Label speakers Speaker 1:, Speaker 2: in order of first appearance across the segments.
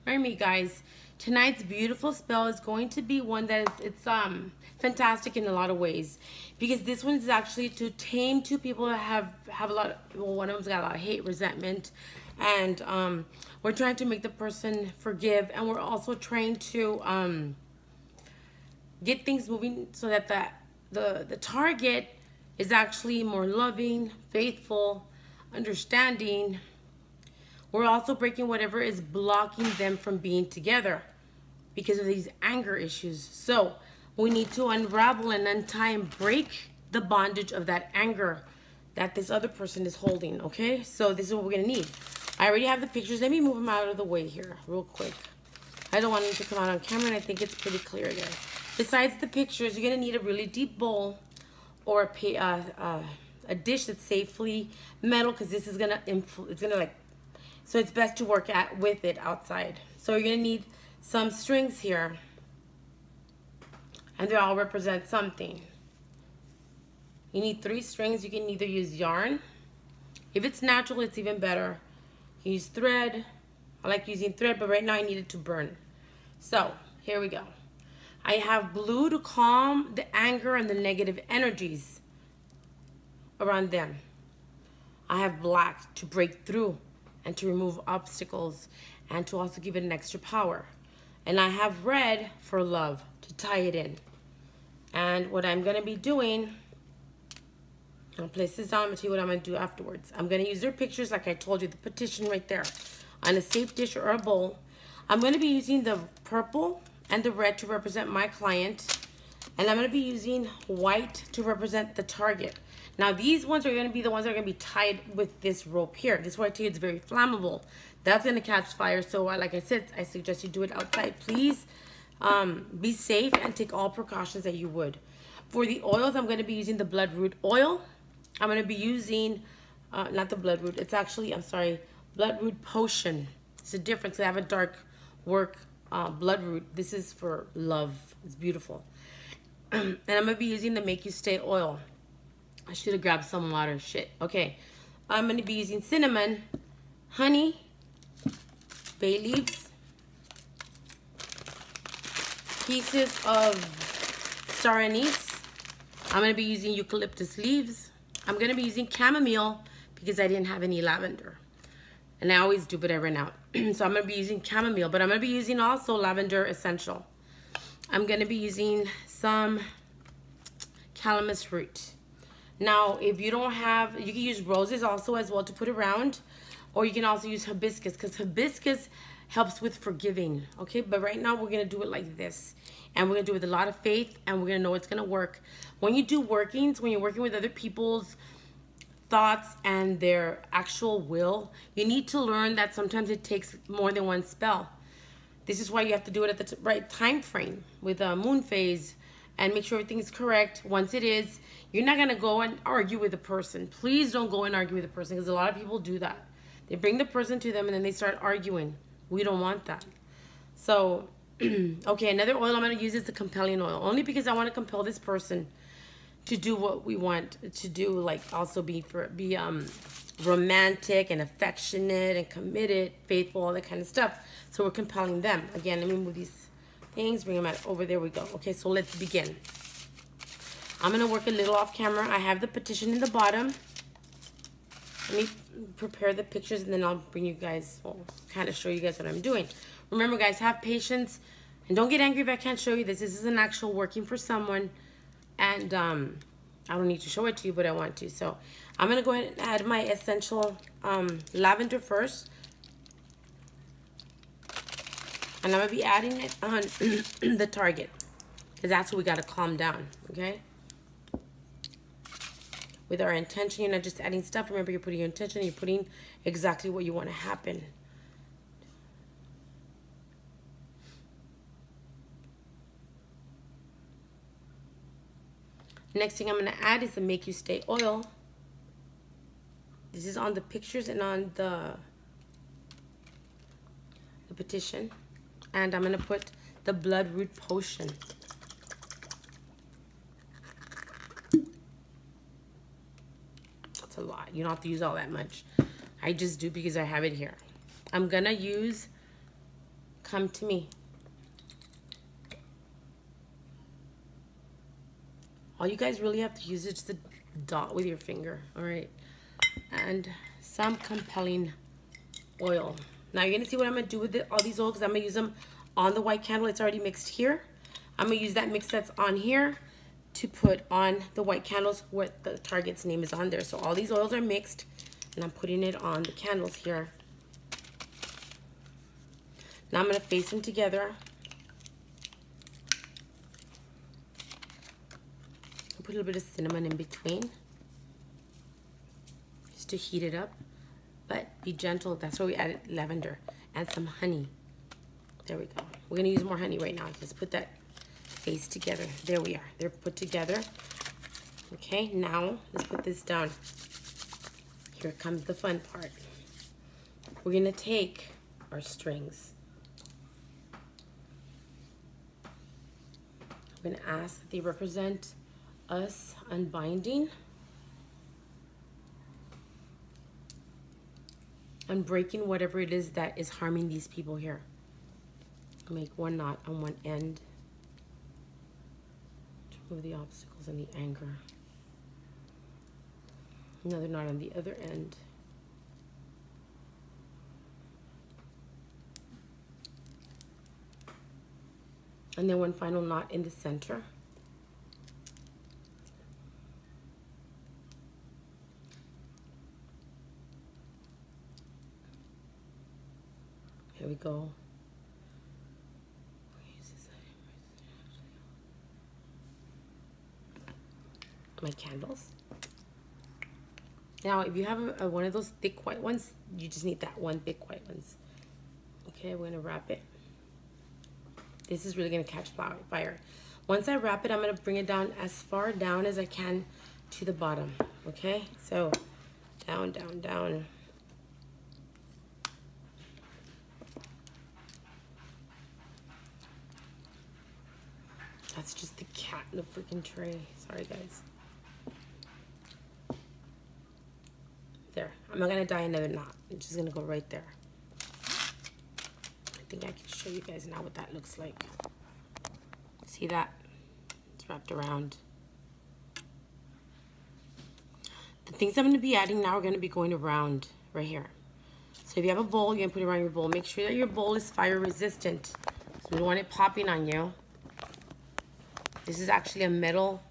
Speaker 1: Alright, me guys, tonight's beautiful spell is going to be one that it's fantastic in a lot of ways, because this one is actually to tame two people that have a lot of, well, one of them's got a lot of hate, resentment, and we're trying to make the person forgive, and we're also trying to get things moving so that the target is actually more loving, faithful, understanding. We're also breaking whatever is blocking them from being together because of these anger issues. So we need to unravel and untie and break the bondage of that anger that this other person is holding, okay? So this is what we're gonna need. I already have the pictures. Let me move them out of the way here real quick. I don't want them to come out on camera, and I think it's pretty clear there. Besides the pictures, you're gonna need a really deep bowl or a dish that's safely metal, because this is gonna, so it's best to work with it outside. So you're gonna need some strings here, and they all represent something. You need 3 strings. You can either use yarn. If it's natural, it's even better. Use thread. I like using thread, but right now I need it to burn. So here we go. I have blue to calm the anger and the negative energies around them. I have black to break through and to remove obstacles and to also give it an extra power. And I have red for love to tie it in. And what I'm gonna be doing, I'll place this down and tell you what I'm gonna do afterwards. I'm gonna use their pictures, like I told you, the petition right there, on a safe dish or a bowl. I'm gonna be using the purple and the red to represent my client. And I'm gonna be using white to represent the target. Now these ones are going to be the ones that are going to be tied with this rope here. This white tee is very flammable. That's going to catch fire. So like I said, I suggest you do it outside. Please be safe and take all precautions that you would. For the oils, I'm going to be using the bloodroot oil. I'm going to be using, not the bloodroot, it's actually, I'm sorry, bloodroot potion. It's a difference. I have a dark work bloodroot. This is for love. It's beautiful. And I'm going to be using the Make You Stay oil. I should have grabbed some water. Shit. Okay. I'm going to be using cinnamon, honey, bay leaves, pieces of star anise. I'm going to be using eucalyptus leaves. I'm going to be using chamomile because I didn't have any lavender. And I always do, but I ran out. So I'm going to be using chamomile, but I'm going to be using also lavender essential. I'm going to be using some calamus root. Now, if you don't have, you can use roses also as well to put around, or you can also use hibiscus, because hibiscus helps with forgiving, okay? But right now, we're going to do it like this, and we're going to do it with a lot of faith, and we're going to know it's going to work. When you do workings, when you're working with other people's thoughts and their actual will, you need to learn that sometimes it takes more than one spell. This is why you have to do it at the right time frame with a moon phase, and make sure everything is correct. Once it is, you're not going to go and argue with the person. Please don't go and argue with the person, because a lot of people do that. They bring the person to them and then they start arguing. We don't want that. So, okay, another oil I'm going to use is the compelling oil. Only because I want to compel this person to do what we want to do, like also be romantic and affectionate and committed, faithful, all that kind of stuff. So we're compelling them. Again, let me move these things, bring them out over. There we go. Okay, so let's begin. I'm going to work a little off camera. I have the petition in the bottom. Let me prepare the pictures, and then I'll bring you guys, well, kind of show you guys what I'm doing. Remember, guys, have patience, and don't get angry if I can't show you this. This is an actual working for someone, and I don't need to show it to you, but I want to. So I'm going to go ahead and add my essential lavender first. And I'm going to be adding it on the target, because that's what we got to calm down, okay? With our intention, you're not just adding stuff. Remember, you're putting your intention, you're putting exactly what you want to happen. Next thing I'm going to add is the Make You Stay oil. This is on the pictures and on the petition. And I'm going to put the bloodroot potion. That's a lot. You don't have to use all that much. I just do because I have it here. I'm going to use come to me. All you guys really have to use is the dot with your finger, all right? And some compelling oil. Now you're gonna see what I'm gonna do with all these oils, because I'm gonna use them on the white candle. It's already mixed here. I'm gonna use that mix that's on here to put on the white candles where the target's name is on there. So all these oils are mixed, and I'm putting it on the candles here. Now I'm gonna face them together. Put a little bit of cinnamon in between, just to heat it up, but be gentle. That's why we added lavender and some honey. There we go. We're gonna use more honey right now. Just put that face together. There we are. They're put together. Okay, now let's put this down. Here comes the fun part. We're gonna take our strings. I'm gonna ask that they represent us unbinding and breaking whatever it is that is harming these people here. Make one knot on one end to remove the obstacles and the anger. Another knot on the other end. And then one final knot in the center. Here we go. My candles. Now, if you have one of those thick white ones, you just need that one thick white ones. Okay, we're gonna wrap it. This is really gonna catch fire. Once I wrap it, I'm gonna bring it down as far down as I can to the bottom. Okay, so down, down, down. That's just the cat in the freaking tray. Sorry, guys. There. I'm not gonna dye another knot. I'm just gonna go right there. I think I can show you guys now what that looks like. See that? It's wrapped around. The things I'm gonna be adding now are gonna be going around right here. So if you have a bowl, you're gonna put it around your bowl. Make sure that your bowl is fire resistant. So we don't want it popping on you. This is actually a metal,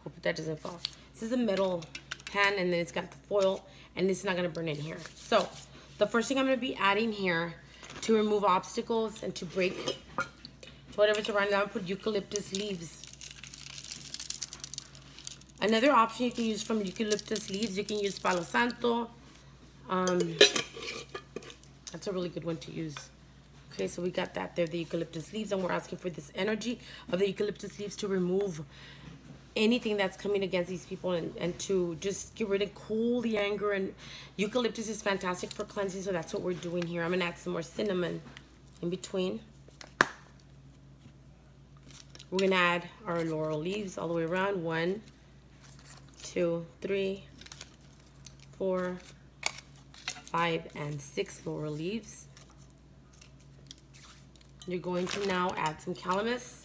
Speaker 1: hope that doesn't fall. This is a metal pan, and then it's got the foil, and it's not gonna burn in here. So the first thing I'm gonna be adding here to remove obstacles and to break whatever's around, I'm gonna put eucalyptus leaves. Another option you can use from eucalyptus leaves, you can use Palo Santo. That's a really good one to use. Okay, so we got that there, the eucalyptus leaves, and we're asking for this energy of the eucalyptus leaves to remove anything that's coming against these people, and to just get rid of, cool the anger. And eucalyptus is fantastic for cleansing, so that's what we're doing here. I'm gonna add some more cinnamon in between. We're gonna add our laurel leaves all the way around. 1, 2, 3, 4, 5, and 6 laurel leaves. You're going to now add some calamus.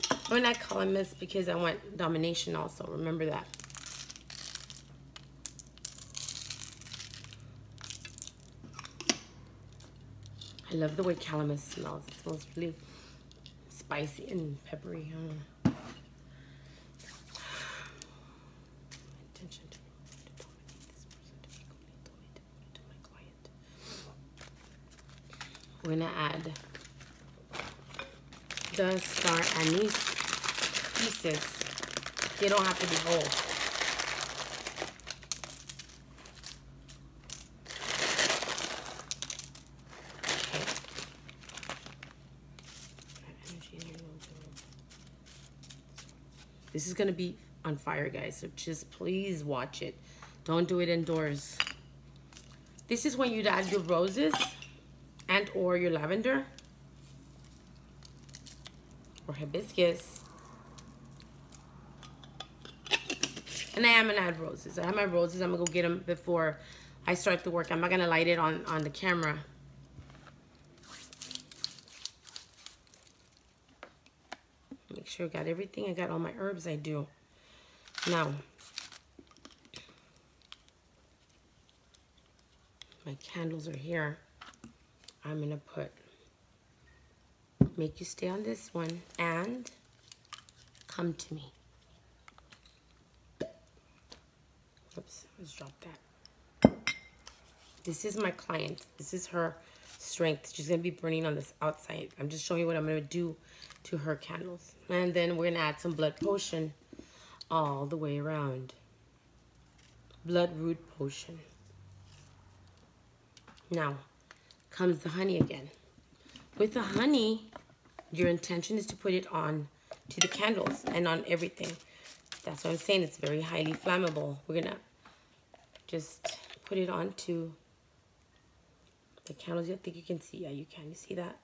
Speaker 1: I'm going to add calamus because I want domination also. Remember that. I love the way calamus smells. It smells really spicy and peppery. We're going to add the star anise pieces. They don't have to be whole. Okay. This is gonna be on fire, guys, so just please watch it. Don't do it indoors. This is when you'd add your roses and or your lavender or hibiscus. And I am gonna add roses. I have my roses. I'm gonna go get them before I start the work. I'm not gonna light it on the camera. sure I got everything. I got all my herbs. I do. Now, my candles are here. I'm going to put, make you stay on this one and come to me. Oops, let's drop that. This is my client. This is her strength. She's going to be burning on this outside. I'm just showing you what I'm going to do to her candles. And then we're going to add some blood potion all the way around. Blood root potion. Now comes the honey again. With the honey, your intention is to put it on to the candles and on everything. That's what I'm saying. It's very highly flammable. We're going to just put it onto the candles. I think you can see. Yeah, you can. You see that?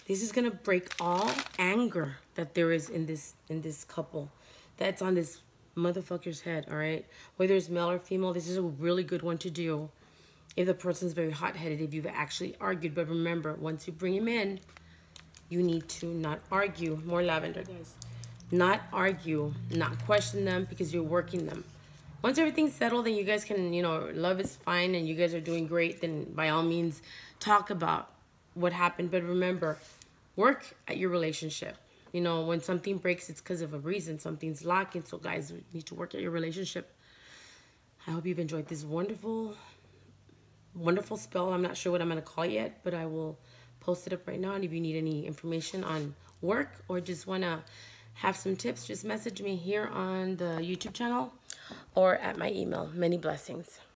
Speaker 1: This is gonna break all anger that there is in this couple that's on this motherfucker's head, all right? Whether it's male or female, this is a really good one to do if the person's very hot-headed, if you've actually argued. But remember, once you bring him in, you need to not argue. More lavender, guys. Not argue, not question them, because you're working them. Once everything's settled and you guys can, you know, love is fine and you guys are doing great, then by all means, talk about what happened. But remember, work at your relationship. You know, when something breaks, it's because of a reason. Something's lacking. So, guys, you need to work at your relationship. I hope you've enjoyed this wonderful, wonderful spell. I'm not sure what I'm going to call it yet, but I will post it up right now. And if you need any information on work or just want to have some tips, just message me here on the YouTube channel or at my email. Many blessings.